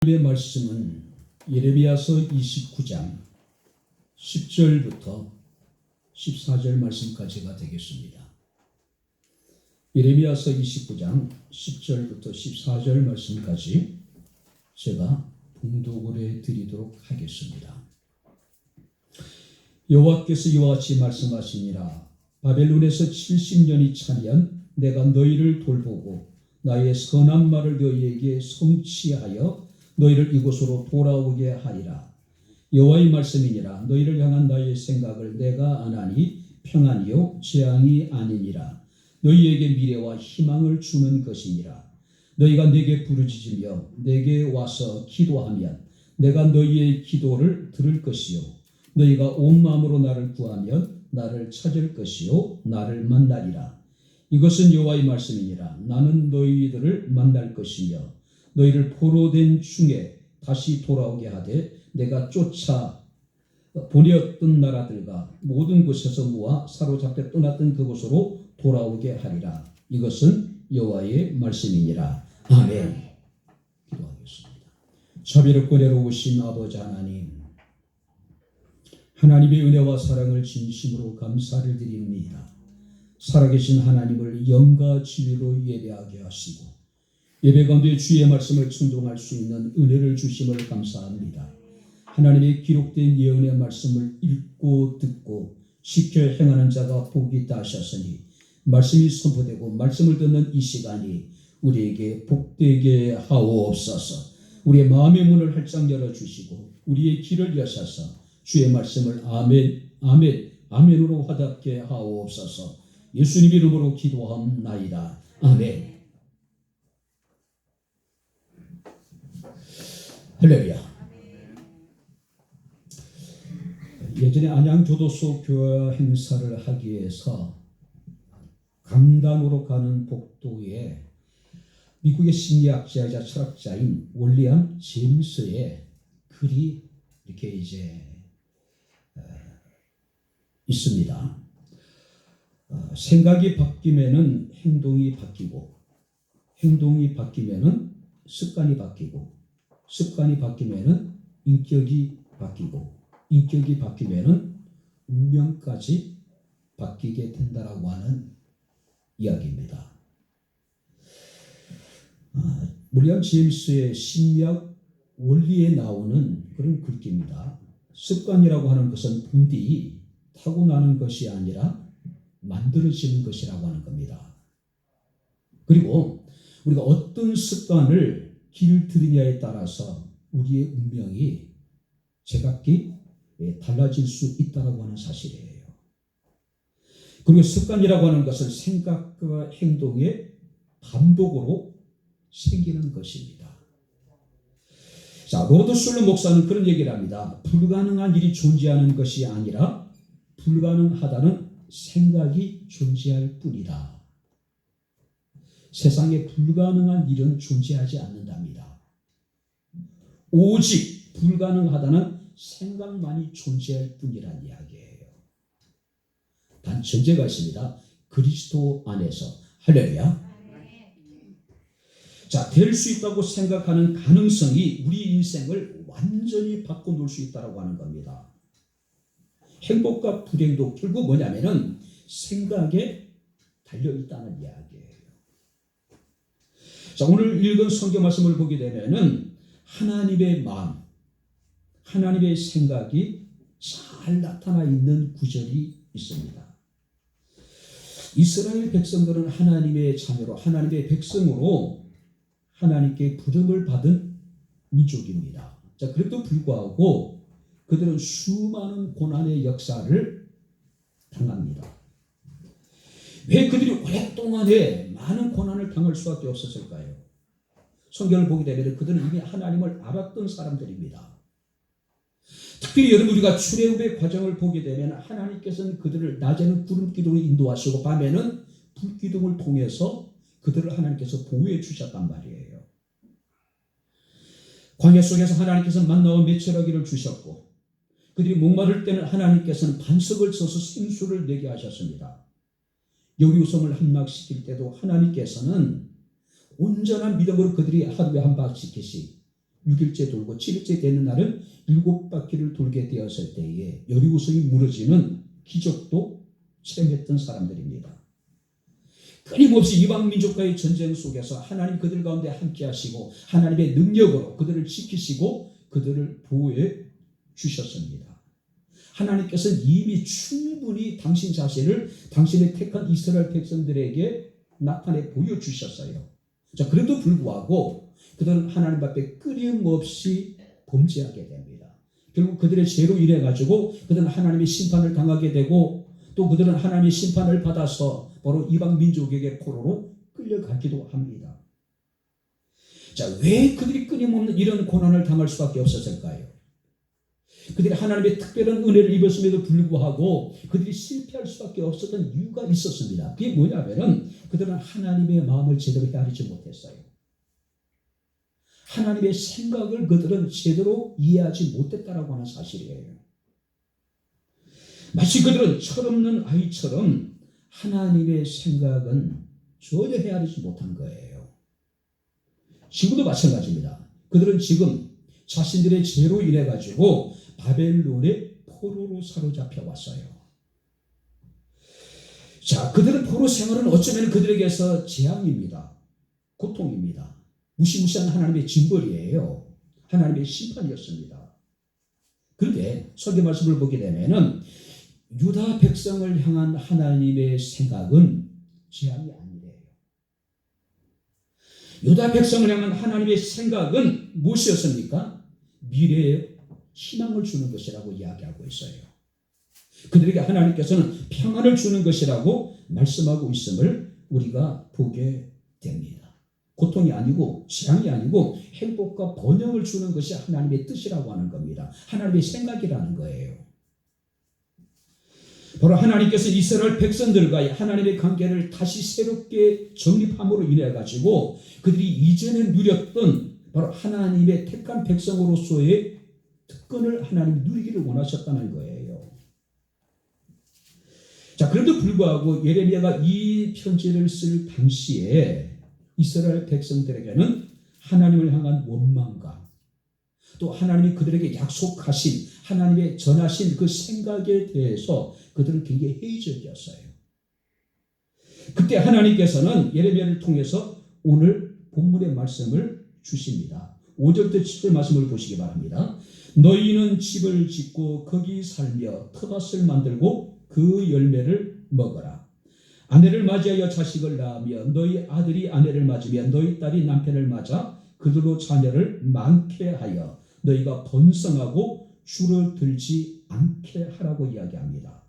하나님의 말씀은 예레미야서 29장 10절부터 14절 말씀까지가 되겠습니다. 예레미야서 29장 10절부터 14절 말씀까지 제가 봉독을 해드리도록 하겠습니다. 여호와께서 이와 같이 말씀하시니라. 바벨론에서 70년이 차면 내가 너희를 돌보고 나의 선한 말을 너희에게 성취하여 너희를 이곳으로 돌아오게 하리라. 여호와의 말씀이니라. 너희를 향한 나의 생각을 내가 아나니 평안이요 재앙이 아니니라. 너희에게 미래와 희망을 주는 것이니라. 너희가 내게 부르짖으며 내게 와서 기도하면 내가 너희의 기도를 들을 것이요 너희가 온 마음으로 나를 구하면 나를 찾을 것이요 나를 만나리라. 이것은 여호와의 말씀이니라. 나는 너희들을 만날 것이며 너희를 포로된 중에 다시 돌아오게 하되 내가 쫓아 보내었던 나라들과 모든 곳에서 모아 사로잡혀 떠났던 그곳으로 돌아오게 하리라. 이것은 여호와의 말씀이니라. 아멘. 기도하겠습니다. 자비롭고 내려오신 아버지 하나님, 하나님의 은혜와 사랑을 진심으로 감사를 드립니다. 살아계신 하나님을 영과 진리로 예배하게 하시고 예배 가운데 주의 말씀을 충동할 수 있는 은혜를 주심을 감사합니다. 하나님의 기록된 예언의 말씀을 읽고 듣고 지켜 행하는 자가 복이 있다 하셨으니 말씀이 선포되고 말씀을 듣는 이 시간이 우리에게 복되게 하옵소서. 우리의 마음의 문을 활짝 열어주시고 우리의 길을 여셔서 주의 말씀을 아멘 아멘 아멘으로 화답게 하옵소서. 예수님 이름으로 기도함나이다. 아멘. 할렐루야. 예전에 안양교도소 교회 행사를 하기 위해서 강단으로 가는 복도에 미국의 심리학자이자 철학자인 윌리엄 제임스의 글이 이렇게 있습니다. 생각이 바뀌면은 행동이 바뀌고, 행동이 바뀌면은 습관이 바뀌고, 습관이 바뀌면은 인격이 바뀌고, 인격이 바뀌면은 운명까지 바뀌게 된다라고 하는 이야기입니다. 윌리엄 제임스의 심리학 원리에 나오는 그런 글귀입니다. 습관이라고 하는 것은 부디 타고나는 것이 아니라 만들어지는 것이라고 하는 겁니다. 그리고 우리가 어떤 습관을 길들이냐에 따라서 우리의 운명이 제각기 달라질 수 있다고 하는 사실이에요. 그리고 습관이라고 하는 것은 생각과 행동의 반복으로 생기는 것입니다. 자, 로버트 슐러 목사는 그런 얘기를 합니다. 불가능한 일이 존재하는 것이 아니라 불가능하다는 생각이 존재할 뿐이다. 세상에 불가능한 일은 존재하지 않는답니다. 오직 불가능하다는 생각만이 존재할 뿐이라는 이야기예요. 단 전제가 있습니다. 그리스도 안에서. 할렐루야. 자, 될 수 있다고 생각하는 가능성이 우리 인생을 완전히 바꿔놓을 수 있다고 하는 겁니다. 행복과 불행도 결국 뭐냐면은 생각에 달려있다는 이야기예요. 자, 오늘 읽은 성경 말씀을 보게 되면은 하나님의 마음, 하나님의 생각이 잘 나타나 있는 구절이 있습니다. 이스라엘 백성들은 하나님의 자녀로, 하나님의 백성으로 하나님께 부름을 받은 민족입니다. 자, 그래도 불구하고 그들은 수많은 고난의 역사를 당합니다. 왜 그들이 오랫동안에 많은 고난을 당할 수밖에 없었을까요? 성경을 보게 되면 그들은 이미 하나님을 알았던 사람들입니다. 특별히 여러분 우리가 출애굽의 과정을 보게 되면 하나님께서는 그들을 낮에는 구름 기둥을 인도하시고 밤에는 불 기둥을 통해서 그들을 하나님께서 보호해 주셨단 말이에요. 광야 속에서 하나님께서는 만나와 메추라기를 주셨고 그들이 목마를 때는 하나님께서는 반석을 쳐서 생수를 내게 하셨습니다. 여리고성을 함락시킬 때도 하나님께서는 온전한 믿음으로 그들이 하루에 한 바퀴씩 6일째 돌고 7일째 되는 날은 7바퀴를 돌게 되었을 때에 여리고성이 무너지는 기적도 체험했던 사람들입니다. 끊임없이 이방 민족과의 전쟁 속에서 하나님 그들 가운데 함께 하시고 하나님의 능력으로 그들을 지키시고 그들을 보호해 주셨습니다. 하나님께서는 이미 충분히 당신 자신을 당신의 택한 이스라엘 백성들에게 나타내 보여주셨어요. 자, 그래도 불구하고 그들은 하나님 앞에 끊임없이 범죄하게 됩니다. 결국 그들의 죄로 인해 가지고 그들은 하나님의 심판을 당하게 되고 또 그들은 하나님의 심판을 받아서 바로 이방 민족에게 포로로 끌려가기도 합니다. 자, 왜 그들이 끊임없는 이런 고난을 당할 수밖에 없었을까요? 그들이 하나님의 특별한 은혜를 입었음에도 불구하고 그들이 실패할 수밖에 없었던 이유가 있었습니다. 그게 뭐냐면은 그들은 하나님의 마음을 제대로 헤아리지 못했어요. 하나님의 생각을 그들은 제대로 이해하지 못했다라고 하는 사실이에요. 마치 그들은 철없는 아이처럼 하나님의 생각은 전혀 헤아리지 못한 거예요. 지금도 마찬가지입니다. 그들은 지금 자신들의 죄로 인해 가지고 바벨론의 포로로 사로잡혀 왔어요. 자, 그들은 포로 생활은 어쩌면 그들에게서 재앙입니다. 고통입니다. 무시무시한 하나님의 징벌이에요. 하나님의 심판이었습니다. 그런데 설교 말씀을 보게 되면은 유다 백성을 향한 하나님의 생각은 재앙이 아니래요. 유다 백성을 향한 하나님의 생각은 무엇이었습니까? 미래에 희망을 주는 것이라고 이야기하고 있어요. 그들에게 하나님께서는 평안을 주는 것이라고 말씀하고 있음을 우리가 보게 됩니다. 고통이 아니고 재앙이 아니고 행복과 번영을 주는 것이 하나님의 뜻이라고 하는 겁니다. 하나님의 생각이라는 거예요. 바로 하나님께서 이스라엘 백성들과의 하나님의 관계를 다시 새롭게 정립함으로 인해 가지고 그들이 이전에 누렸던 바로 하나님의 택한 백성으로서의 특권을 하나님이 누리기를 원하셨다는 거예요. 자, 그럼에도 불구하고 예레미야가 이 편지를 쓸 당시에 이스라엘 백성들에게는 하나님을 향한 원망과 또 하나님이 그들에게 약속하신 하나님의 전하신 그 생각에 대해서 그들은 굉장히 회의적이었어요. 그때 하나님께서는 예레미야를 통해서 오늘 본문의 말씀을 주십니다. 5절부터 7절 말씀을 보시기 바랍니다. 너희는 집을 짓고 거기 살며 텃밭을 만들고 그 열매를 먹어라. 아내를 맞이하여 자식을 낳으며 너희 아들이 아내를 맞으며 너희 딸이 남편을 맞아 그들로 자녀를 많게 하여 너희가 번성하고 줄어들지 않게 하라고 이야기합니다.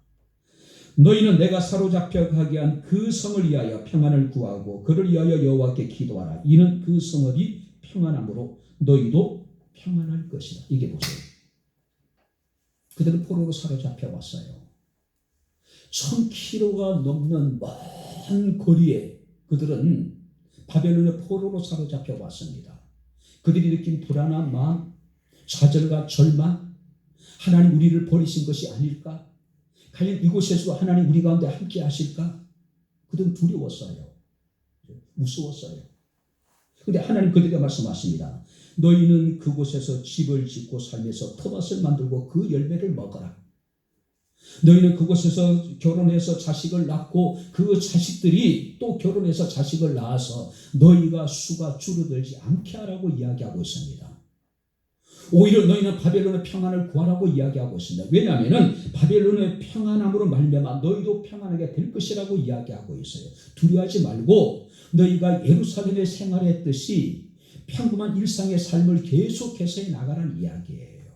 너희는 내가 사로잡혀 가게 한 그 성을 위하여 평안을 구하고 그를 위하여 여호와께 기도하라. 이는 그 성읍이 평안함으로 너희도 평안할 것이다. 이게 보세요. 그들은 포로로 사로잡혀 왔어요. 1000km가 넘는 먼 거리에 그들은 바벨론의 포로로 사로잡혀 왔습니다. 그들이 느낀 불안한 마음, 좌절과 절망, 하나님 우리를 버리신 것이 아닐까? 과연 이곳에서 하나님 우리 가운데 함께 하실까? 그들은 두려웠어요. 무서웠어요. 그런데 하나님 그들에게 말씀하십니다. 너희는 그곳에서 집을 짓고 살면서 텃밭을 만들고 그 열매를 먹어라. 너희는 그곳에서 결혼해서 자식을 낳고 그 자식들이 또 결혼해서 자식을 낳아서 너희가 수가 줄어들지 않게 하라고 이야기하고 있습니다. 오히려 너희는 바벨론의 평안을 구하라고 이야기하고 있습니다. 왜냐하면 바벨론의 평안함으로 말미암아 너희도 평안하게 될 것이라고 이야기하고 있어요. 두려워하지 말고 너희가 예루살렘에 생활했듯이 평범한 일상의 삶을 계속해서 나가라는 이야기예요.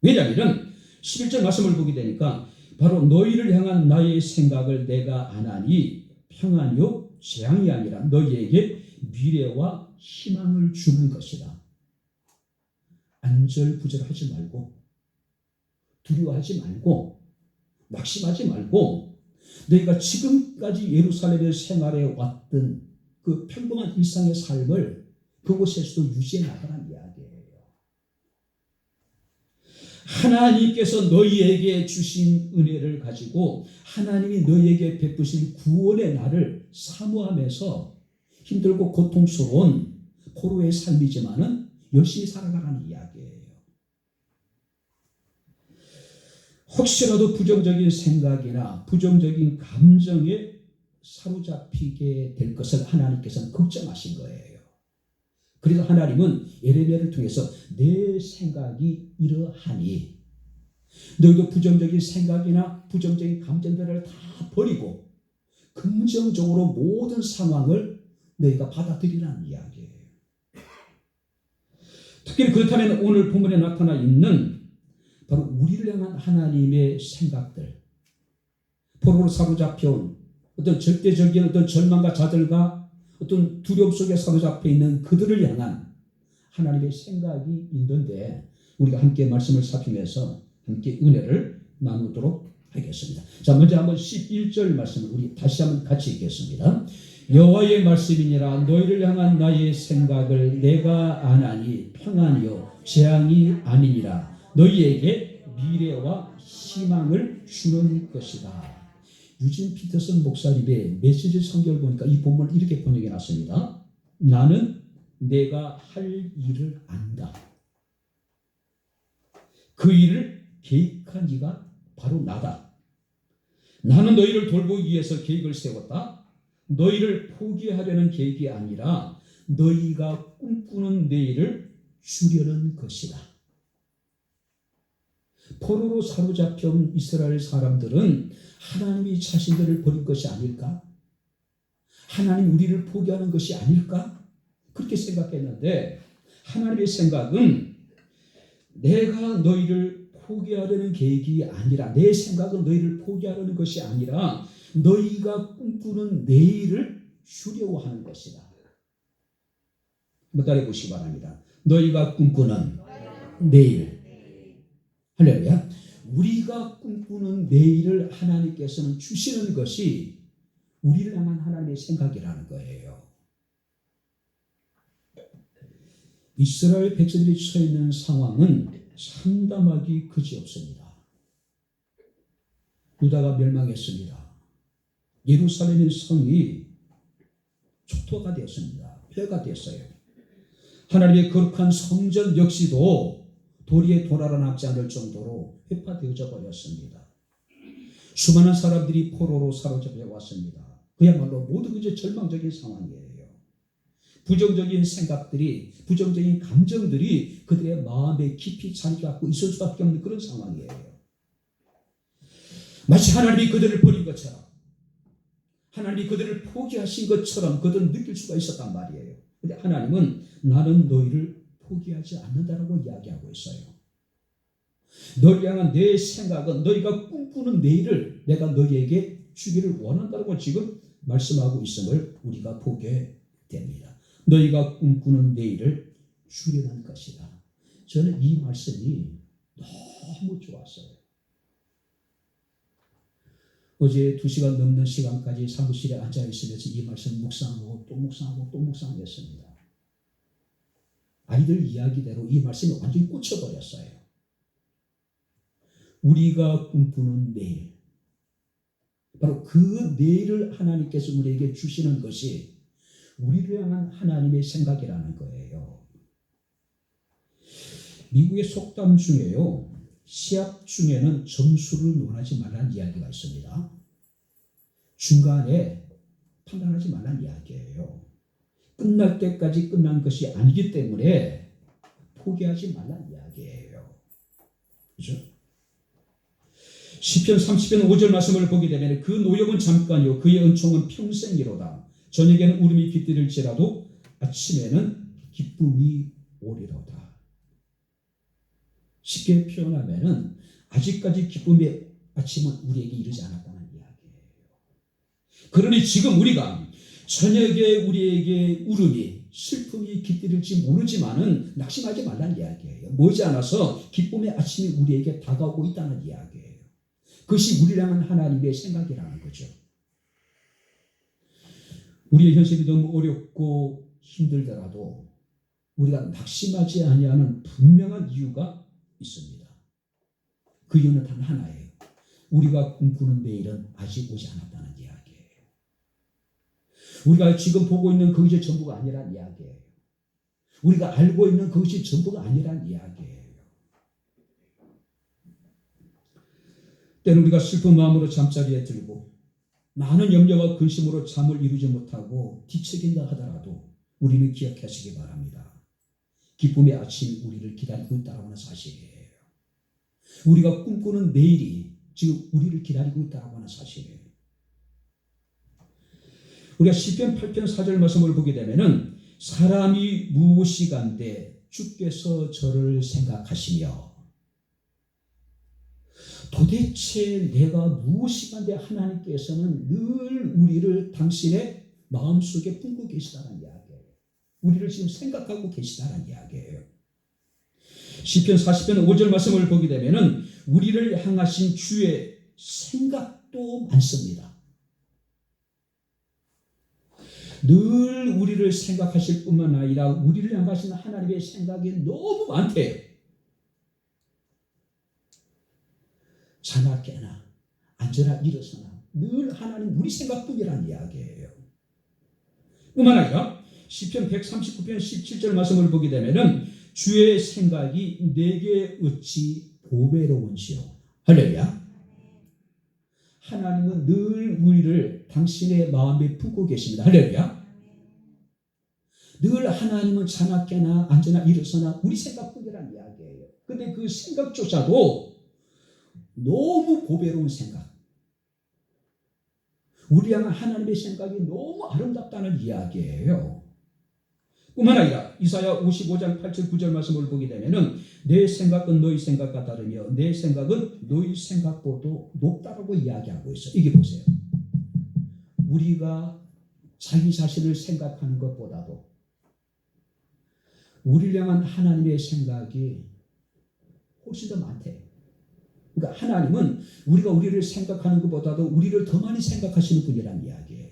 왜냐하면 11절 말씀을 보게 되니까 바로 너희를 향한 나의 생각을 내가 아나니 평안이요 재앙이 아니라 너희에게 미래와 희망을 주는 것이다. 안절부절하지 말고 두려워하지 말고 낙심하지 말고 너희가 지금까지 예루살렘에 생활해 왔던 그 평범한 일상의 삶을 그곳에서도 유지해 나가라는 이야기예요. 하나님께서 너희에게 주신 은혜를 가지고 하나님이 너희에게 베푸신 구원의 날을 사모하면서 힘들고 고통스러운 포로의 삶이지만은 열심히 살아가라는 이야기예요. 혹시라도 부정적인 생각이나 부정적인 감정에 사로잡히게 될 것을 하나님께서는 걱정하신 거예요. 그래서 하나님은 예레미야를 통해서 내 생각이 이러하니 너희도 부정적인 생각이나 부정적인 감정들을 다 버리고 긍정적으로 모든 상황을 너희가 받아들이라는 이야기예요. 특히 그렇다면 오늘 본문에 나타나 있는 바로 우리를 향한 하나님의 생각들, 포로로 사로잡혀온 어떤 절대적인 어떤 절망과 좌절과 어떤 두려움 속에 사로잡혀 있는 그들을 향한 하나님의 생각이 있는데 우리가 함께 말씀을 살피면서 함께 은혜를 나누도록 하겠습니다. 자, 먼저 한번 11절 말씀을 우리 다시 한번 같이 읽겠습니다. 여호와의 말씀이니라 너희를 향한 나의 생각을 내가 아나니 평안이요 재앙이 아니니라 너희에게 미래와 희망을 주는 것이다. 유진 피터슨 목사님의 메시지 성경을 보니까 이 본문을 이렇게 번역해 놨습니다. 나는 내가 할 일을 안다. 그 일을 계획한 이가 바로 나다. 나는 너희를 돌보기 위해서 계획을 세웠다. 너희를 포기하려는 계획이 아니라 너희가 꿈꾸는 내일을 주려는 것이다. 포로로 사로잡혀온 이스라엘 사람들은 하나님이 자신들을 버린 것이 아닐까? 하나님 우리를 포기하는 것이 아닐까? 그렇게 생각했는데 하나님의 생각은 내가 너희를 포기하려는 계획이 아니라 내 생각은 너희를 포기하려는 것이 아니라 너희가 꿈꾸는 내일을 주려고 하는 것이다. 한번 따라해 보시기 바랍니다. 너희가 꿈꾸는 내일. 할렐루야. 우리가 꿈꾸는 내일을 하나님께서는 주시는 것이 우리를 향한 하나님의 생각이라는 거예요. 이스라엘 백성들이 처해 있는 상황은 상담하기 그지없습니다. 유다가 멸망했습니다. 예루살렘의 성이 초토화가 되었습니다. 폐가 됐어요. 하나님의 거룩한 성전 역시도 도리에 돌아라 남지 않을 정도로 회파되어져 버렸습니다. 수많은 사람들이 포로로 사로잡혀 왔습니다. 그야말로 모두 이제 절망적인 상황이에요. 부정적인 생각들이, 부정적인 감정들이 그들의 마음에 깊이 자리 갖고 있을 수밖에 없는 그런 상황이에요. 마치 하나님이 그들을 버린 것처럼, 하나님이 그들을 포기하신 것처럼 그들은 느낄 수가 있었단 말이에요. 그런데 하나님은 나는 너희를 포기하지 않는다라고 이야기하고 있어요. 너희 향한 내 생각은 너희가 꿈꾸는 내일을 내가 너희에게 주기를 원한다고 지금 말씀하고 있음을 우리가 보게 됩니다. 너희가 꿈꾸는 내일을 주려는 것이다. 저는 이 말씀이 너무 좋았어요. 어제 2시간 넘는 시간까지 사무실에 앉아있으면서 이 말씀 묵상하고 또 묵상하고 또 묵상했습니다. 아이들 이야기대로 이 말씀이 완전히 꽂혀버렸어요. 우리가 꿈꾸는 내일, 바로 그 내일을 하나님께서 우리에게 주시는 것이 우리를 향한 하나님의 생각이라는 거예요. 미국의 속담 중에요, 시합 중에는 점수를 논하지 말라는 이야기가 있습니다. 중간에 판단하지 말라는 이야기예요. 끝날 때까지 끝난 것이 아니기 때문에 포기하지 말라는 이야기예요. 그렇죠? 시편 30편 5절 말씀을 보게 되면 그 노역은 잠깐이요 그의 은총은 평생이로다. 저녁에는 울음이 깃들일지라도 아침에는 기쁨이 오리로다. 쉽게 표현하면 아직까지 기쁨의 아침은 우리에게 이르지 않았다는 이야기예요. 그러니 지금 우리가 저녁에 우리에게 울음이 슬픔이 깃들일지 모르지만은 낙심하지 말라는 이야기예요. 머지않아서 기쁨의 아침이 우리에게 다가오고 있다는 이야기예요. 그것이 우리를 향한 하나님의 생각이라는 거죠. 우리의 현실이 너무 어렵고 힘들더라도 우리가 낙심하지 아니하는 분명한 이유가 있습니다. 그 이유는 단 하나예요. 우리가 꿈꾸는 내일은 아직 오지 않았다는 이야기예요. 우리가 지금 보고 있는 그것이 전부가 아니라는 이야기예요. 우리가 알고 있는 그것이 전부가 아니란 이야기예요. 때는 우리가 슬픈 마음으로 잠자리에 들고 많은 염려와 근심으로 잠을 이루지 못하고 뒤척인다 하더라도 우리는 기억하시기 바랍니다. 기쁨의 아침이 우리를 기다리고 있다는 하는 사실이에요. 우리가 꿈꾸는 내일이 지금 우리를 기다리고 있다는 하는 사실이에요. 우리가 시편 8편 4절 말씀을 보게 되면은 사람이 무엇이간데 주께서 저를 생각하시며, 도대체 내가 무엇이간데 하나님께서는 늘 우리를 당신의 마음속에 품고 계시다는 이야기예요. 우리를 지금 생각하고 계시다는 이야기예요. 시편 40편 5절 말씀을 보게 되면은 우리를 향하신 주의 생각도 많습니다. 늘 우리를 생각하실 뿐만 아니라 우리를 향하신 하나님의 생각이 너무 많대요. 자나 깨나 앉으나 일어서나 늘 하나님 우리 생각뿐이라는 이야기예요. 뿐만 아니라 시편 139편 17절 말씀을 보게 되면은 주의 생각이 내게 어찌 보배로운지요. 할렐루야. 하나님은 늘 우리를 당신의 마음에 품고 계십니다. 할렐루야. 늘 하나님은 자나 깨나 앉으나 일어서나 우리 생각뿐이라는 이야기예요. 근데 그 생각조차도 너무 보배로운 생각, 우리 향한 하나님의 생각이 너무 아름답다는 이야기예요. 뿐만 아니라 이사야 55장 8절 9절 말씀을 보게 되면은 내 생각은 너희 생각과 다르며 내 생각은 너희 생각보다 높다라고 이야기하고 있어요. 이게 보세요. 우리가 자기 자신을 생각하는 것보다도 우리를 향한 하나님의 생각이 훨씬 더 많대요. 그러니까 하나님은 우리가 우리를 생각하는 것보다도 우리를 더 많이 생각하시는 분이라는 이야기예요.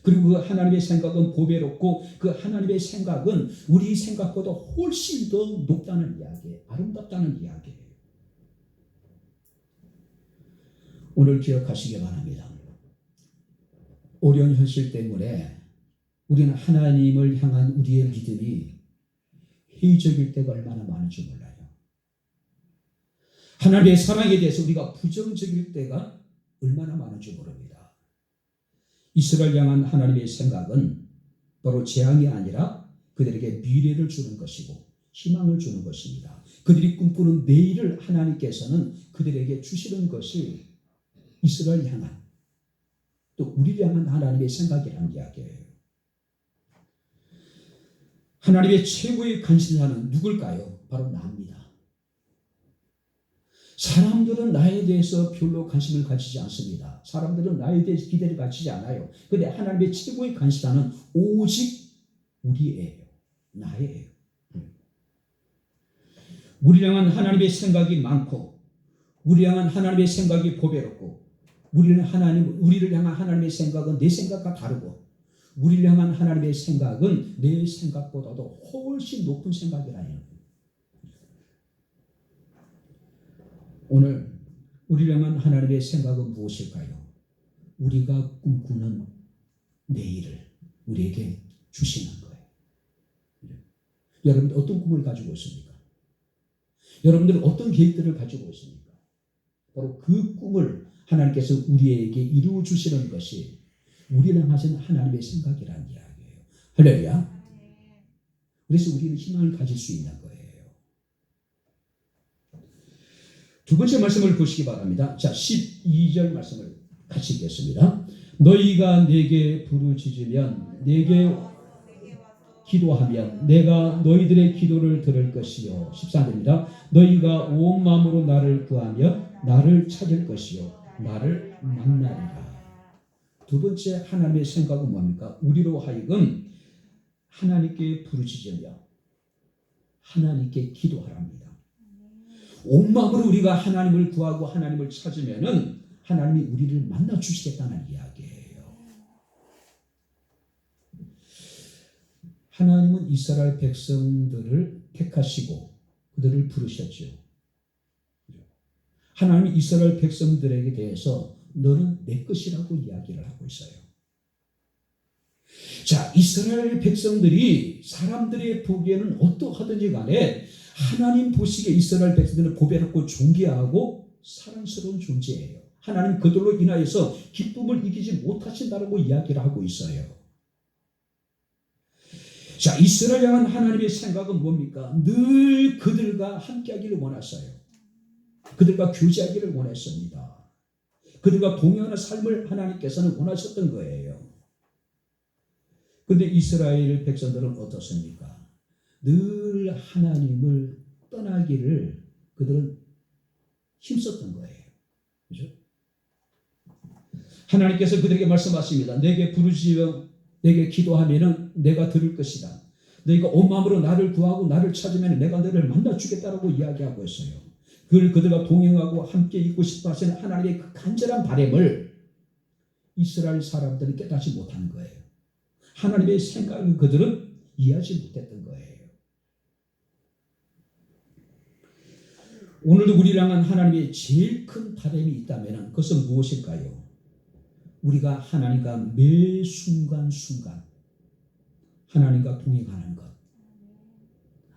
그리고 그 하나님의 생각은 보배롭고 그 하나님의 생각은 우리 생각보다 훨씬 더 높다는 이야기예요. 아름답다는 이야기예요. 오늘 기억하시기 바랍니다. 어려운 현실 때문에 우리는 하나님을 향한 우리의 믿음이 회의적일 때가 얼마나 많은지 몰라요. 하나님의 사랑에 대해서 우리가 부정적일 때가 얼마나 많은지 모릅니다. 이스라엘 향한 하나님의 생각은 바로 재앙이 아니라 그들에게 미래를 주는 것이고 희망을 주는 것입니다. 그들이 꿈꾸는 내일을 하나님께서는 그들에게 주시는 것이 이스라엘 향한 또 우리를 향한 하나님의 생각이라는 이야기예요. 하나님의 최고의 관심사는 누굴까요? 바로 나입니다. 사람들은 나에 대해서 별로 관심을 가지지 않습니다. 사람들은 나에 대해서 기대를 가지지 않아요. 그런데 하나님의 최고의 관심사는 오직 우리예요. 나예요. 우리를 향한 하나님의 생각이 많고 우리를 향한 하나님의 생각이 보배롭고 우리를 향한 하나님의 생각은 내 생각과 다르고 우리를 향한 하나님의 생각은 내 생각보다도 훨씬 높은 생각이라는 거예요. 오늘 우리를 향한 하나님의 생각은 무엇일까요? 우리가 꿈꾸는 내일을 우리에게 주시는 거예요. 여러분들 어떤 꿈을 가지고 있습니까? 여러분들은 어떤 계획들을 가지고 있습니까? 바로 그 꿈을 하나님께서 우리에게 이루어 주시는 것이 우리를 향하신 하나님의 생각이라는 이야기예요. 할렐루야. 그래서 우리는 희망을 가질 수 있는 거예요. 두 번째 말씀을 보시기 바랍니다. 자, 12절 말씀을 같이 읽겠습니다. 너희가 내게 부르짖으면 내게 기도하면 내가 너희들의 기도를 들을 것이요. 13절입니다. 너희가 온 마음으로 나를 구하면 나를 찾을 것이요. 나를 만나리라. 두 번째 하나님의 생각은 뭡니까? 우리로 하여금 하나님께 부르짖으며 하나님께 기도하랍니다. 온 마음으로 우리가 하나님을 구하고 하나님을 찾으면은 하나님이 우리를 만나 주시겠다는 이야기예요. 하나님은 이스라엘 백성들을 택하시고 그들을 부르셨죠. 하나님이 이스라엘 백성들에게 대해서 너는 내 것이라고 이야기를 하고 있어요. 자, 이스라엘 백성들이 사람들의 보기에는 어떠하든지 간에 하나님 보시기에 이스라엘 백성들은 보배롭고 존귀하고 사랑스러운 존재예요. 하나님 그들로 인하여서 기쁨을 이기지 못하신다라고 이야기를 하고 있어요. 자, 이스라엘 향한 하나님의 생각은 뭡니까? 늘 그들과 함께하기를 원하셨어요. 그들과 교제하기를 원했습니다. 그들과 동행하는 삶을 하나님께서는 원하셨던 거예요. 그런데 이스라엘 백성들은 어떻습니까? 늘 하나님을 떠나기를 그들은 힘썼던 거예요. 그죠? 하나님께서 그들에게 말씀하십니다. 내게 부르짖어 내게 기도하면은 내가 들을 것이다. 너희가 온 마음으로 나를 구하고 나를 찾으면 내가 너를 만나주겠다라고 이야기하고 있어요. 그들과 동행하고 함께 있고 싶어 하시는 하나님의 그 간절한 바람을 이스라엘 사람들은 깨닫지 못하는 거예요. 하나님의 생각을 그들은 이해하지 못했던 거예요. 오늘도 우리를 향한 하나님의 제일 큰 바람이 있다면 그것은 무엇일까요? 우리가 하나님과 매 순간순간 하나님과 동행하는 것,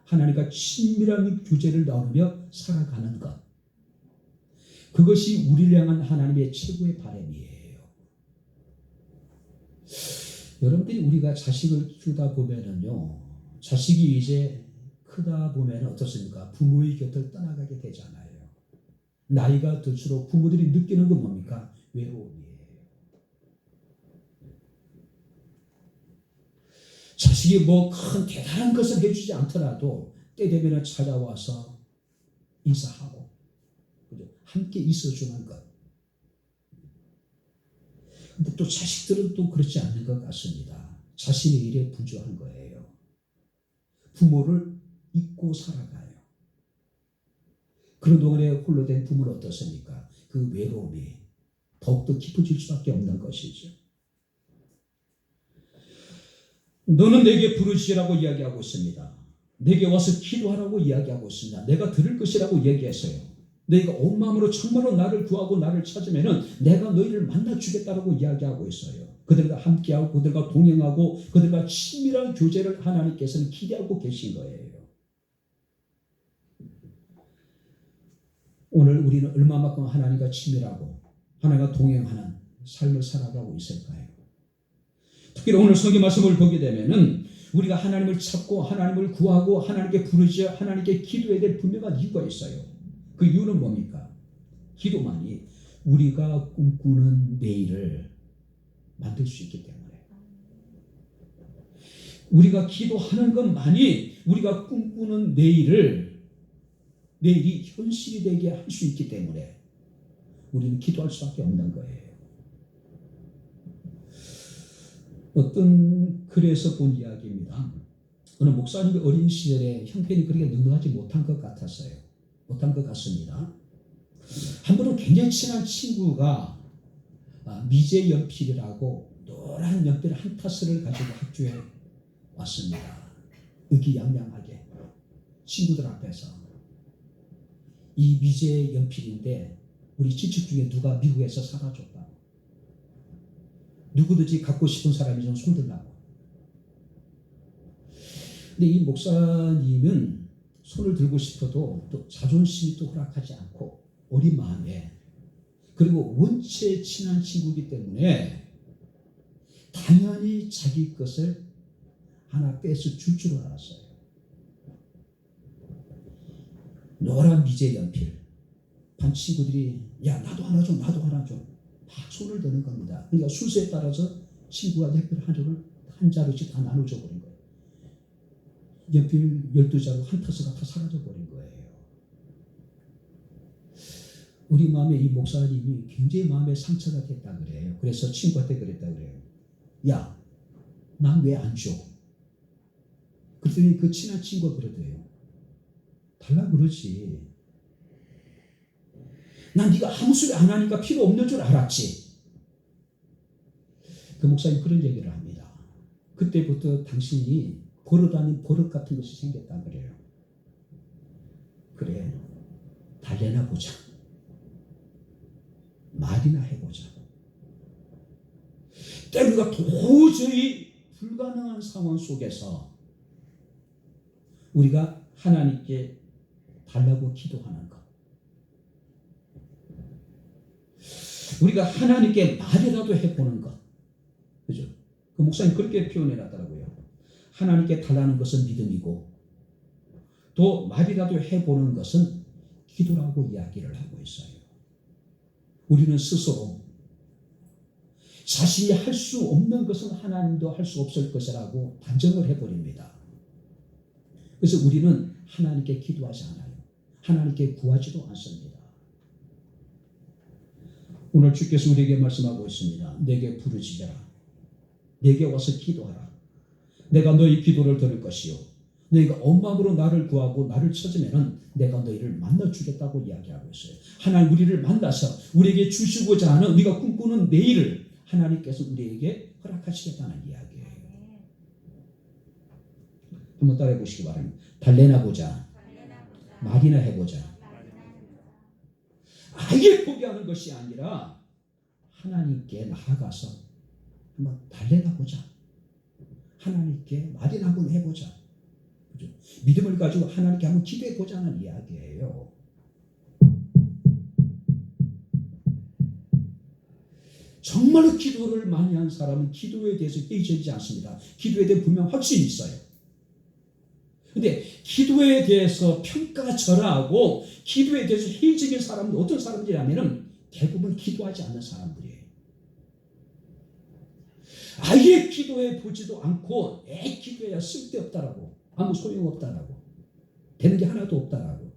하나님과 친밀한 교제를 나누며 살아가는 것, 그것이 우리를 향한 하나님의 최고의 바람이에요. 여러분들이 우리가 자식을 키우다 보면은요, 자식이 이제 크다 보면 어떻습니까? 부모의 곁을 떠나가게 되잖아요. 나이가 들수록 부모들이 느끼는 건 뭡니까? 외로움이에요. 자식이 뭐 큰 대단한 것을 해주지 않더라도 때 되면 찾아와서 인사하고 함께 있어주는 것. 근데 또 자식들은 또 그렇지 않는 것 같습니다. 자신의 일에 분주한 거예요. 부모를 잊고 살아가요. 그런 동안에 홀로 된 부모는 어떻습니까? 그 외로움이 더욱더 깊어질 수밖에 없는 것이죠. 너는 내게 부르시라고 이야기하고 있습니다. 내게 와서 기도하라고 이야기하고 있습니다. 내가 들을 것이라고 얘기했어요. 너희가 온 마음으로 정말로 나를 구하고 나를 찾으면은 내가 너희를 만나주겠다라고 이야기하고 있어요. 그들과 함께하고 그들과 동행하고 그들과 친밀한 교제를 하나님께서는 기대하고 계신 거예요. 오늘 우리는 얼마만큼 하나님과 친밀하고 하나님과 동행하는 삶을 살아가고 있을까요? 특히 오늘 성경 말씀을 보게 되면은 우리가 하나님을 찾고 하나님을 구하고 하나님께 부르짖어 하나님께 기도해야 될 분명한 이유가 있어요. 그 이유는 뭡니까? 기도만이 우리가 꿈꾸는 내일을 만들 수 있기 때문에, 우리가 기도하는 것만이 우리가 꿈꾸는 내일이 현실이 되게 할 수 있기 때문에 우리는 기도할 수밖에 없는 거예요. 어떤 글에서 본 이야기입니다. 어느 목사님이 어린 시절에 형편이 그렇게 넉넉하지 못한 것 같았어요. 못한 것 같습니다. 한 번은 굉장히 친한 친구가 미제 연필이라고 노란 연필 한 타스를 가지고 학교에 왔습니다. 의기양양하게 친구들 앞에서 이 미제 연필인데 우리 친척 중에 누가 미국에서 사다 줬다. 누구든지 갖고 싶은 사람이 좀 손들라고. 근데 이 목사님은 손을 들고 싶어도 또 자존심이 또 허락하지 않고 어린 마음에, 그리고 원체 친한 친구이기 때문에 당연히 자기 것을 하나 빼서 줄 줄 알았어요. 노란 미제 연필. 반 친구들이 야 나도 하나 줘, 나도 하나 줘. 막 손을 드는 겁니다. 그러니까 순서에 따라서 친구가 연필 한 자루씩 다 나눠줘 버린 거예요. 연필 12자루 한 타스가 다 사라져 버린 거예요. 우리 마음에 이 목사님이 굉장히 마음에 상처가 됐다 그래요. 그래서 친구한테 그랬다 그래요. 야, 난 왜 안 줘? 그랬더니 그 친한 친구가 그러대요. 달라 그러지. 난 네가 아무 소리 안 하니까 필요 없는 줄 알았지. 그 목사님 그런 얘기를 합니다. 그때부터 당신이 버릇 아닌 버릇 같은 것이 생겼다 그래요. 그래, 달래나 보자. 말이나 해보자. 때로 우리가 도저히 불가능한 상황 속에서 우리가 하나님께 달라고 기도하는 것, 우리가 하나님께 말이라도 해보는 것, 그죠? 그 목사님 그렇게 표현해놨더라고요. 하나님께 달라는 것은 믿음이고 또 말이라도 해보는 것은 기도라고 이야기를 하고 있어요. 우리는 스스로 자신이 할 수 없는 것은 하나님도 할 수 없을 것이라고 단정을 해버립니다. 그래서 우리는 하나님께 기도하지 않아요. 하나님께 구하지도 않습니다. 오늘 주께서 우리에게 말씀하고 있습니다. 내게 부르짖어라. 내게 와서 기도하라. 내가 너희 기도를 들을 것이요. 너희가 온 마음으로 나를 구하고 나를 찾으면은 내가 너희를 만나주겠다고 이야기하고 있어요. 하나님 우리를 만나서 우리에게 주시고자 하는 우리가 꿈꾸는 내일을 하나님께서 우리에게 허락하시겠다는 이야기예요. 한번 따라해 보시기 바랍니다. 달래나 보자. 말이나 해보자. 아예 포기하는 것이 아니라 하나님께 나아가서 한번 달래나 보자. 하나님께 말이나 한번 해보자. 그죠? 믿음을 가지고 하나님께 한번 기도해 보자는 이야기예요. 정말로 기도를 많이 한 사람은 기도에 대해서 회의적이지 않습니다. 기도에 대해 분명 확신이 있어요. 근데 기도에 대해서 평가절하하고 기도에 대해서 회의적인 사람은 어떤 사람들이냐면 대부분 기도하지 않는 사람들이에요. 아예 기도해 보지도 않고 기도해야 쓸데없다라고, 아무 소용없다라고, 되는 게 하나도 없다라고.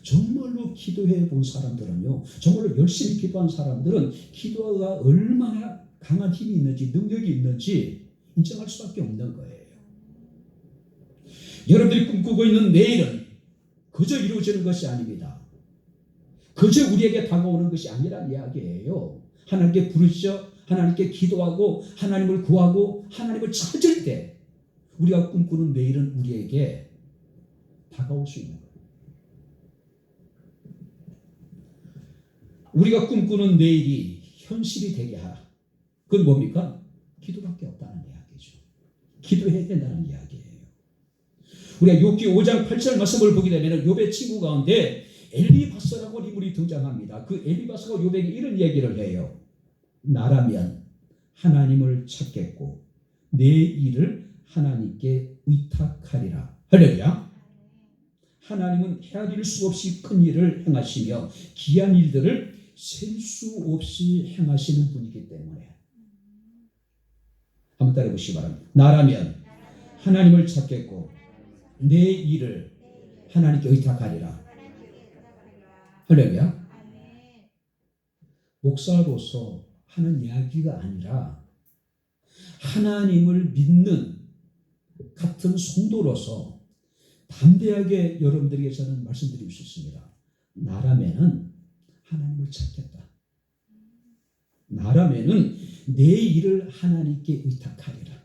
정말로 기도해 본 사람들은요, 정말로 열심히 기도한 사람들은 기도가 얼마나 강한 힘이 있는지, 능력이 있는지 인정할 수밖에 없는 거예요. 여러분들이 꿈꾸고 있는 내일은 그저 이루어지는 것이 아닙니다. 그저 우리에게 다가오는 것이 아니란 이야기예요. 하나님께 부르짖어 하나님께 기도하고 하나님을 구하고 하나님을 찾을 때 우리가 꿈꾸는 내일은 우리에게 다가올 수 있는 거예요. 우리가 꿈꾸는 내일이 현실이 되게 하라. 그건 뭡니까? 기도밖에 없다는 이야기죠. 기도해야 된다는 이야기예요. 우리가 욥기 5장 8절 말씀을 보게 되면 욥의 친구 가운데 엘리바스라고 인물이 등장합니다. 그 엘리바스가 욥에게 이런 얘기를 해요. 나라면 하나님을 찾겠고 내 일을 하나님께 의탁하리라. 할렐루야. 하나님은 헤아릴 수 없이 큰 일을 행하시며 귀한 일들을 셀 수 없이 행하시는 분이기 때문에 한번 따라해 보시기 바랍니다. 나라면 하나님을 찾겠고 내 일을 하나님께 의탁하리라. 할렐루야. 목사로서 하는 이야기가 아니라 하나님을 믿는 같은 성도로서 담대하게 여러분들에게 저는 말씀드리고 싶습니다. 나라면은 하나님을 찾겠다. 나라면은 내 일을 하나님께 의탁하리라.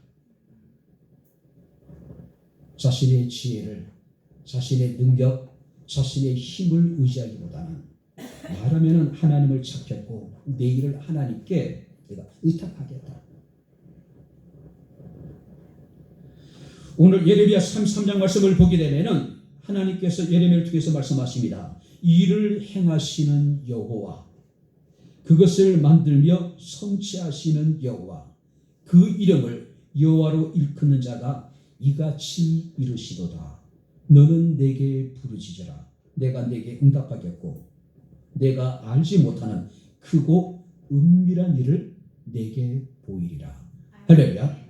자신의 지혜를, 자신의 능력, 자신의 힘을 의지하기보다는 나라면은 하나님을 찾겠고 내 일을 하나님께 내가 의탁하겠다. 오늘 예레미야 33장 말씀을 보게 되면은 하나님께서 예레미야를 통해서 말씀하십니다. 일을 행하시는 여호와, 그것을 만들며 성취하시는 여호와, 그 이름을 여호와로 일컫는 자가 이같이 이르시도다. 너는 내게 부르짖으라. 내가 내게 응답하겠고 내가 알지 못하는 크고 은밀한 일을 내게 보이리라. 할렐루야.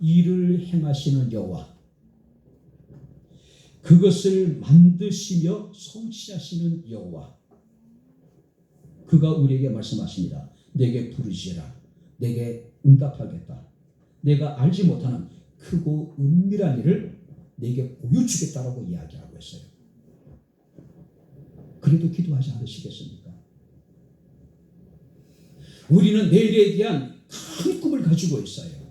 일을 행하시는 여호와, 그것을 만드시며 성취하시는 여호와, 그가 우리에게 말씀하십니다. 내게 부르짖으라. 내게 응답하겠다. 내가 알지 못하는 크고 은밀한 일을 내게 보여주겠다라고 이야기하고 있어요. 그래도 기도하지 않으시겠습니까? 우리는 내일에 대한 큰 꿈을 가지고 있어요.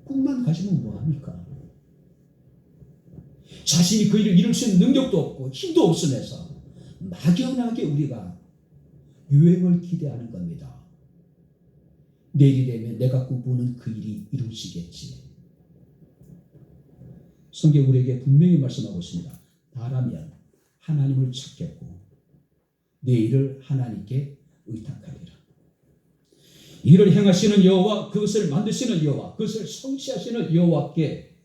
꿈만 가지면 뭐합니까? 자신이 그 일을 이룰 수 있는 능력도 없고 힘도 없으면서 막연하게 우리가 유행을 기대하는 겁니다. 내일이 되면 내가 꿈꾸는 그 일이 이루어지겠지. 성경 우리에게 분명히 말씀하고 있습니다. 나라면 하나님을 찾겠고 내일을 하나님께 의탁하리라. 이를 행하시는 여호와, 그것을 만드시는 여호와, 그것을 성취하시는 여호와께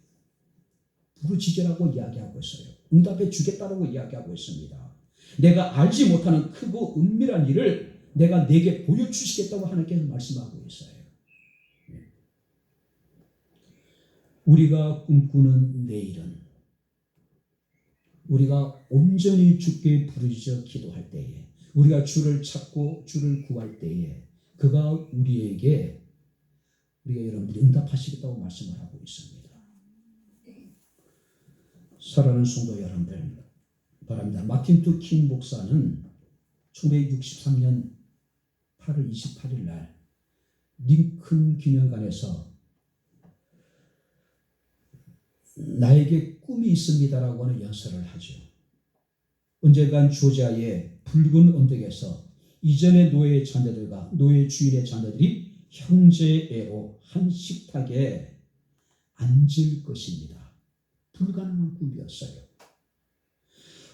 부르짖으라고 이야기하고 있어요. 응답해 주겠다라고 이야기하고 있습니다. 내가 알지 못하는 크고 은밀한 일을 내가 내게 보여주시겠다고 하나님께서 말씀하고 있어요. 우리가 꿈꾸는 내일은 우리가 온전히 주께 부르짖어 기도할 때에, 우리가 주를 찾고 주를 구할 때에 그가 우리에게, 우리가 여러분들이 응답하시겠다고 말씀을 하고 있습니다. 사랑하는 성도 여러분들 바랍니다. 마틴 루터 킹 목사는 1963년 8월 28일 날 링컨 기념관에서 나에게 꿈이 있습니다라고 하는 연설을 하죠. 언젠간 조지아의 붉은 언덕에서 이전의 노예 자녀들과 노예 주인의 자녀들이 형제애로 한 식탁에 앉을 것입니다. 불가능한 꿈이었어요.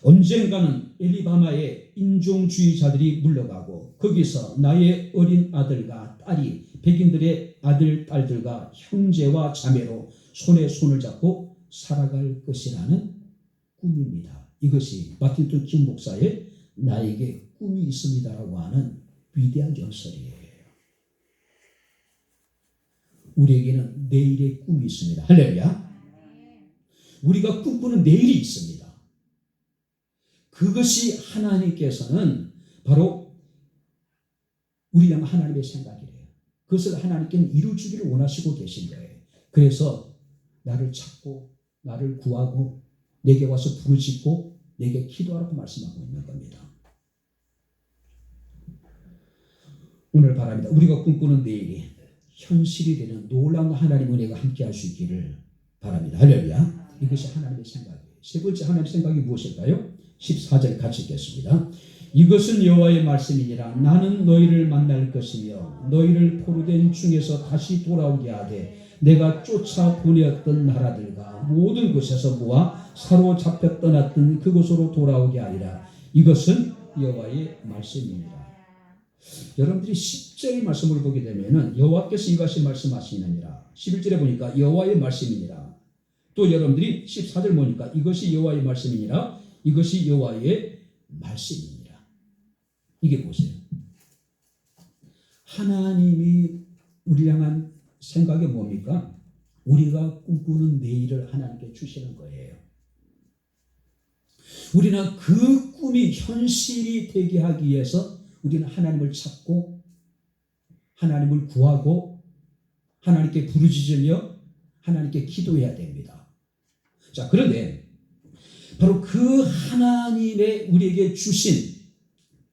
언젠가는 엘리바마의 인종주의자들이 물러가고 거기서 나의 어린 아들과 딸이 백인들의 아들, 딸들과 형제와 자매로 손에 손을 잡고 살아갈 것이라는 꿈입니다. 이것이 마틴 루터 킹 목사의 나에게 꿈이 있습니다라고 하는 위대한 연설이에요. 우리에게는 내일의 꿈이 있습니다. 할렐루야. 우리가 꿈꾸는 내일이 있습니다. 그것이 하나님께서는 바로 우리 향한 하나님의 생각이래요. 그것을 하나님께는 이루어주기를 원하시고 계신 거예요. 그래서 나를 찾고 나를 구하고 내게 와서 부르짖고 내게 기도하라고 말씀하고 있는 겁니다. 오늘 바랍니다. 우리가 꿈꾸는 내일이 현실이 되는 놀라운 하나님 은혜가 함께 할 수 있기를 바랍니다. 할렐루야. 이것이 하나님의 생각이에요. 세 번째 하나님의 생각이 무엇일까요? 14절 같이 읽겠습니다. 이것은 여호와의 말씀이니라. 나는 너희를 만날 것이며 너희를 포로된 중에서 다시 돌아오게 하되 내가 쫓아 보내었던 나라들과 모든 곳에서 모아 사로잡혀 떠났던 그곳으로 돌아오게 하리라. 이것은 여호와의 말씀이니라. 여러분들이 10절의 말씀을 보게 되면 여호와께서 이것이 말씀하시느니라. 11절에 보니까 여호와의 말씀이니라. 또 여러분들이 14절 보니까 이것이 여호와의 말씀이니라. 이것이 여호와의 말씀이니라. 이게 보세요. 하나님이 우리를 향한 생각이 뭡니까? 우리가 꿈꾸는 내일을 하나님께 주시는 거예요. 우리는 그 꿈이 현실이 되게 하기 위해서 우리는 하나님을 찾고 하나님을 구하고 하나님께 부르짖으며 하나님께 기도해야 됩니다. 자, 그런데 바로 그 하나님의 우리에게 주신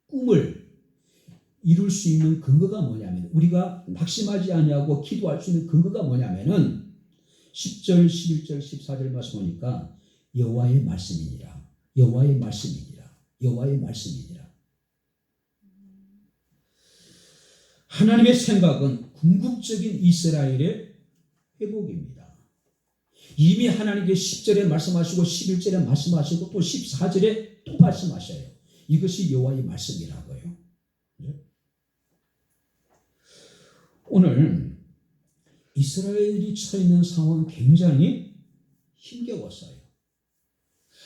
꿈을 이룰 수 있는 근거가 뭐냐면, 우리가 낙심하지 아니하고 기도할 수 있는 근거가 뭐냐면은 10절, 11절, 14절 말씀 보니까 여호와의 말씀이니라. 여호와의 말씀이니라. 여호와의 말씀이니라. 하나님의 생각은 궁극적인 이스라엘의 회복입니다. 이미 하나님께 10절에 말씀하시고 11절에 말씀하시고 또 14절에 또 말씀하셔요. 이것이 여호와의 말씀이라고요. 오늘 이스라엘이 처해 있는 상황은 굉장히 힘겨웠어요.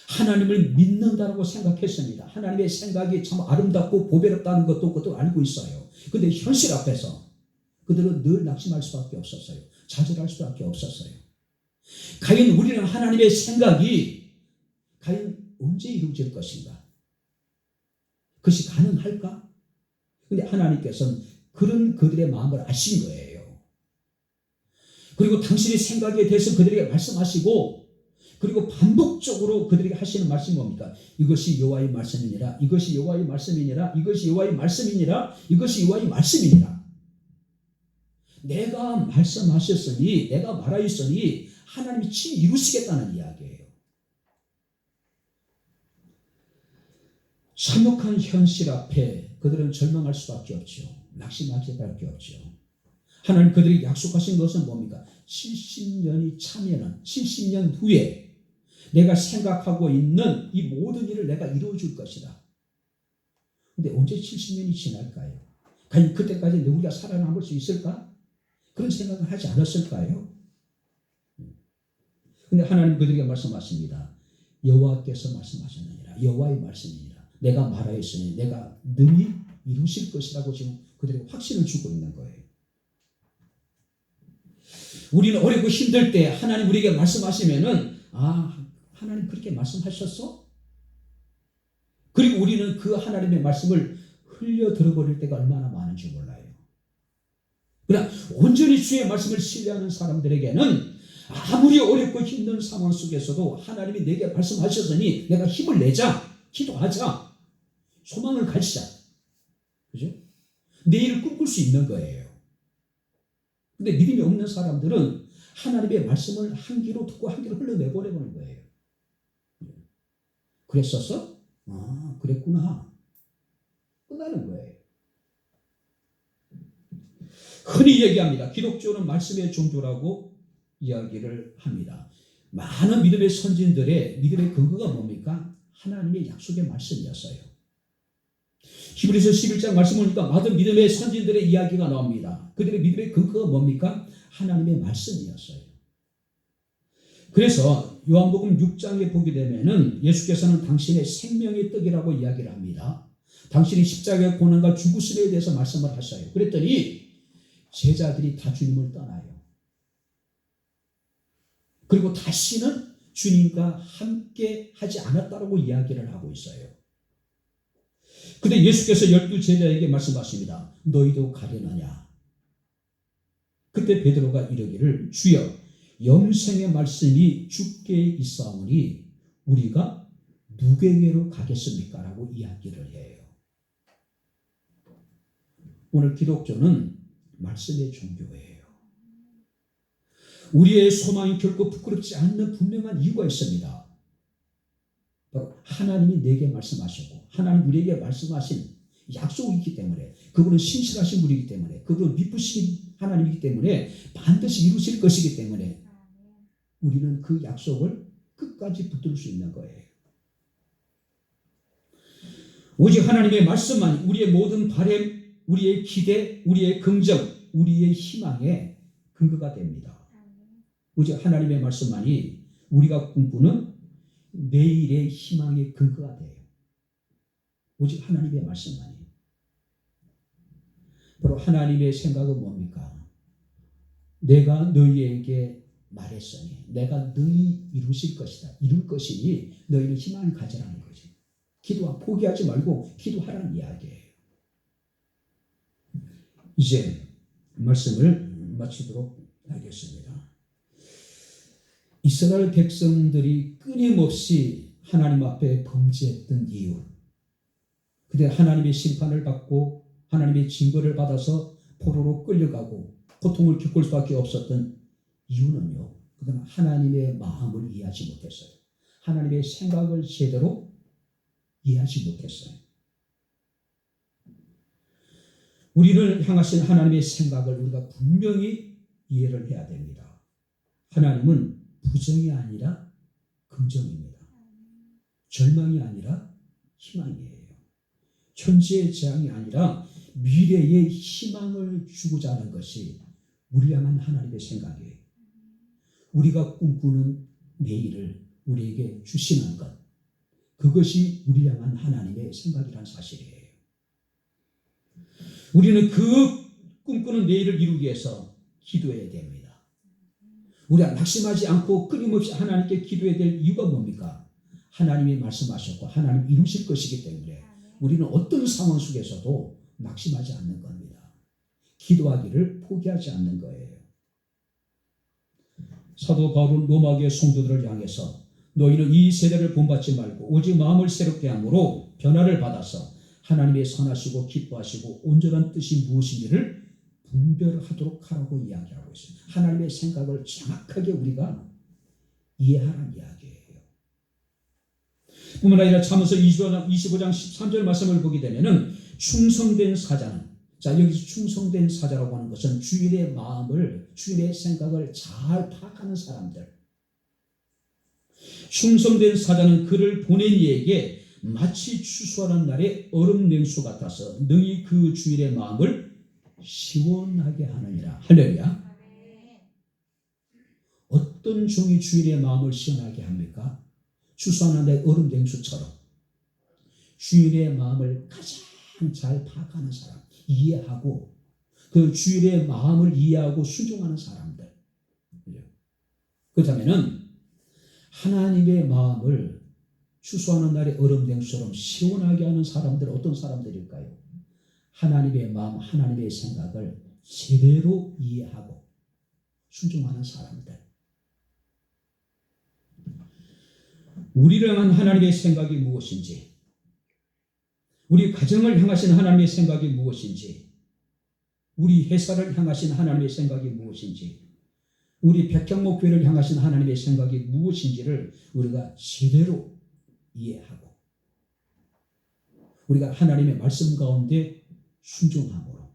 하나님을 믿는다고 생각했습니다. 하나님의 생각이 참 아름답고 보배롭다는 것도 그것도 알고 있어요. 그런데 현실 앞에서 그들은 늘 낙심할 수밖에 없었어요. 좌절할 수밖에 없었어요. 과연 우리는 하나님의 생각이 과연 언제 이루어질 것인가? 그것이 가능할까? 그런데 하나님께서는 그런 그들의 마음을 아신 거예요. 그리고 당신의 생각에 대해서 그들에게 말씀하시고, 그리고 반복적으로 그들에게 하시는 말씀이 뭡니까? 이것이 여호와의 말씀이니라. 이것이 여호와의 말씀이니라. 이것이 여호와의 말씀이니라. 이것이 여호와의 말씀이니라. 내가 말씀하셨으니, 내가 말하였으니 하나님이 친히 이루시겠다는 이야기예요. 참혹한 현실 앞에 그들은 절망할 수밖에 없죠. 낙심할 수밖에 없죠. 하나님 그들에게 약속하신 것은 뭡니까? 70년이 차면은 70년 후에 내가 생각하고 있는 이 모든 일을 내가 이루어 줄 것이다. 근데 언제 70년이 지날까요? 과연 그때까지 우리가 살아남을 수 있을까? 그런 생각을 하지 않았을까요? 근데 하나님 그들에게 말씀하십니다. 여호와께서 말씀하셨느니라. 여호와의 말씀이니라. 내가 말하였으니 내가 능히 이루실 것이라고 지금 그들에게 확신을 주고 있는 거예요. 우리는 어렵고 힘들 때 하나님 우리에게 말씀하시면은 하나님 그렇게 말씀하셨어? 그리고 우리는 그 하나님의 말씀을 흘려 들어버릴 때가 얼마나 많은지 몰라요. 그러나 온전히 주의 말씀을 신뢰하는 사람들에게는 아무리 어렵고 힘든 상황 속에서도 하나님이 내게 말씀하셨으니 내가 힘을 내자, 기도하자, 소망을 가지자. 그죠? 내일을 꿈꿀 수 있는 거예요. 근데 믿음이 없는 사람들은 하나님의 말씀을 한 귀로 듣고 한 귀로 흘러내보내버리는 거예요. 그랬었어? 그랬구나. 끝나는 거예요. 흔히 얘기합니다. 기독교는 말씀의 종교라고 이야기를 합니다. 많은 믿음의 선진들의 믿음의 근거가 뭡니까? 하나님의 약속의 말씀이었어요. 히브리서 11장 말씀을 보니까 많은 믿음의 선진들의 이야기가 나옵니다. 그들의 믿음의 근거가 뭡니까? 하나님의 말씀이었어요. 그래서 요한복음 6장에 보게 되면은 예수께서는 당신의 생명의 떡이라고 이야기를 합니다. 당신이 십자가의 고난과 죽으심에 대해서 말씀을 하셔요. 그랬더니 제자들이 다 주님을 떠나요. 그리고 다시는 주님과 함께 하지 않았다라고 이야기를 하고 있어요. 근데 예수께서 12제자에게 말씀하십니다. 너희도 가려느냐? 그때 베드로가 이르기를 주여 영생의 말씀이 주께 있사오니 우리가 누구에게로 가겠습니까? 라고 이야기를 해요. 오늘 기독교는 말씀의 종교예요. 우리의 소망이 결코 부끄럽지 않는 분명한 이유가 있습니다. 바로 하나님이 내게 말씀하시고 하나님 우리에게 말씀하신 약속이 있기 때문에 그분은 신실하신 분이기 때문에 그분은 미쁘신 하나님이기 때문에 반드시 이루실 것이기 때문에 우리는 그 약속을 끝까지 붙들 수 있는 거예요. 오직 하나님의 말씀만이 우리의 모든 바람, 우리의 기대, 우리의 긍정, 우리의 희망의 근거가 됩니다. 오직 하나님의 말씀만이 우리가 꿈꾸는 내일의 희망의 근거가 돼요. 오직 하나님의 말씀만이. 바로 하나님의 생각은 뭡니까? 내가 너희에게 말했으니 내가 너희 이루실 것이다. 이룰 것이니 너희는 희망을 가지라는 거지. 포기하지 말고 기도하라는 이야기예요. 이제 말씀을 마치도록 하겠습니다. 이스라엘 백성들이 끊임없이 하나님 앞에 범죄했던 이유, 그때 하나님의 심판을 받고 하나님의 징벌을 받아서 포로로 끌려가고 고통을 겪을 수밖에 없었던 이유는요, 그건 하나님의 마음을 이해하지 못했어요. 하나님의 생각을 제대로 이해하지 못했어요. 우리를 향하신 하나님의 생각을 우리가 분명히 이해를 해야 됩니다. 하나님은 부정이 아니라 긍정입니다. 절망이 아니라 희망이에요. 현재의 재앙이 아니라 미래의 희망을 주고자 하는 것이 우리 향한 하나님의 생각이에요. 우리가 꿈꾸는 내일을 우리에게 주시는 것, 그것이 우리 향한 하나님의 생각이란 사실이에요. 우리는 그 꿈꾸는 내일을 이루기 위해서 기도해야 됩니다. 우리가 낙심하지 않고 끊임없이 하나님께 기도해야 될 이유가 뭡니까? 하나님이 말씀하셨고 하나님 이루실 것이기 때문에 우리는 어떤 상황 속에서도 낙심하지 않는 겁니다. 기도하기를 포기하지 않는 거예요. 사도 바울은 로마교회 성도들을 향해서 너희는 이 세대를 본받지 말고 오직 마음을 새롭게 함으로 변화를 받아서 하나님의 선하시고 기뻐하시고 온전한 뜻이 무엇인지를 분별하도록 하라고 이야기하고 있어요. 하나님의 생각을 정확하게 우리가 이해하라는 이야기예요. 뿐만 아니라 잠언서 25장 13절 말씀을 보게 되면은 충성된 사자는 자, 여기서 충성된 사자라고 하는 것은 주인의 마음을, 주인의 생각을 잘 파악하는 사람들. 충성된 사자는 그를 보낸 이에게 마치 추수하는 날의 얼음 냉수 같아서 능히 그 주인의 마음을 시원하게 하느니라. 할렐루야. 어떤 종이 주인의 마음을 시원하게 합니까? 추수하는 날의 얼음 냉수처럼 주인의 마음을 가장 잘 파악하는 사람, 이해하고 그 주인의 마음을 이해하고 순종하는 사람들. 그렇다면은 하나님의 마음을 추수하는 날의 얼음 냉수처럼 시원하게 하는 사람들은 어떤 사람들일까요? 하나님의 마음, 하나님의 생각을 제대로 이해하고 순종하는 사람들. 우리를 향한 하나님의 생각이 무엇인지, 우리 가정을 향하신 하나님의 생각이 무엇인지, 우리 회사를 향하신 하나님의 생각이 무엇인지, 우리 백향목교회를 향하신 하나님의 생각이 무엇인지를 우리가 제대로 이해하고 우리가 하나님의 말씀 가운데 순종함으로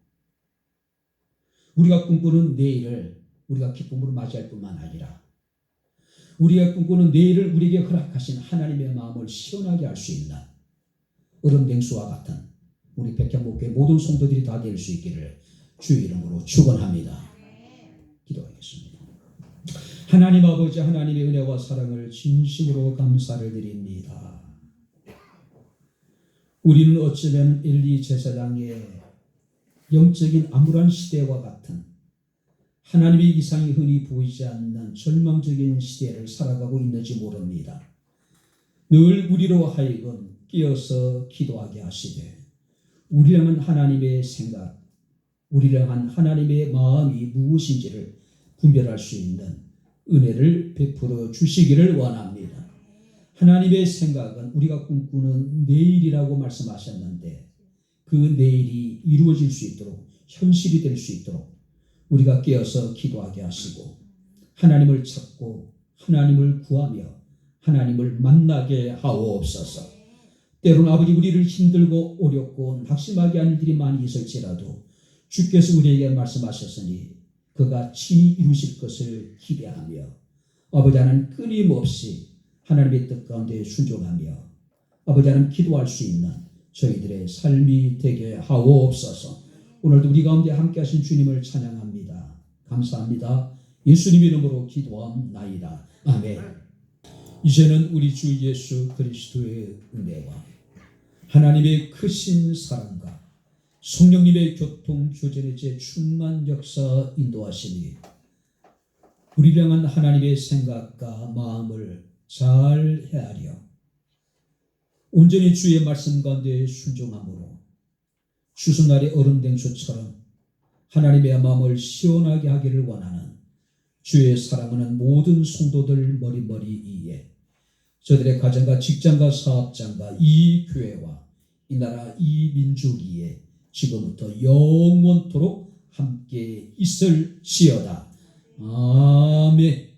우리가 꿈꾸는 내일을 우리가 기쁨으로 맞이할 뿐만 아니라 우리가 꿈꾸는 내일을 우리에게 허락하신 하나님의 마음을 시원하게 할 수 있는 얼음 냉수와 같은 우리 백향목교회 모든 성도들이 다 될 수 있기를 주의 이름으로 축원합니다. 기도하겠습니다. 하나님 아버지, 하나님의 은혜와 사랑을 진심으로 감사를 드립니다. 우리는 어쩌면 엘리 제사장의 영적인 암울한 시대와 같은 하나님의 이상이 흔히 보이지 않는 절망적인 시대를 살아가고 있는지 모릅니다. 늘 우리로 하여금 깨어서 기도하게 하시되 우리를 향한 하나님의 생각, 우리를 향한 하나님의 마음이 무엇인지를 분별할 수 있는 은혜를 베풀어 주시기를 원합니다. 하나님의 생각은 우리가 꿈꾸는 내일이라고 말씀하셨는데 그 내일이 이루어질 수 있도록, 현실이 될 수 있도록 우리가 깨어서 기도하게 하시고 하나님을 찾고 하나님을 구하며 하나님을 만나게 하옵소서. 때로는 아버지 우리를 힘들고 어렵고 낙심하게 하는 일들이 많이 있을지라도 주께서 우리에게 말씀하셨으니 그가 친히 이루실 것을 기대하며 아버지 하나님 끊임없이 하나님의 뜻 가운데 순종하며 아버지 하나님 기도할 수 있는 저희들의 삶이 되게 하옵소서. 오늘도 우리 가운데 함께 하신 주님을 찬양합니다. 감사합니다. 예수님 이름으로 기도함나이다. 아멘. 이제는 우리 주 예수 그리스도의 은혜와 하나님의 크신 사랑과 성령님의 교통 교제의 제 충만 역사 인도하시니 우리를 향한 하나님의 생각과 마음을 잘 헤아려 온전히 주의 말씀 가운데 순종함으로 추수날의 얼음 냉수처럼 하나님의 마음을 시원하게 하기를 원하는 주의 사랑하는 모든 성도들 머리머리 이에 저들의 가정과 직장과 사업장과 이 교회와 이 나라 이 민족 위에 지금부터 영원토록 함께 있을지어다. 아멘.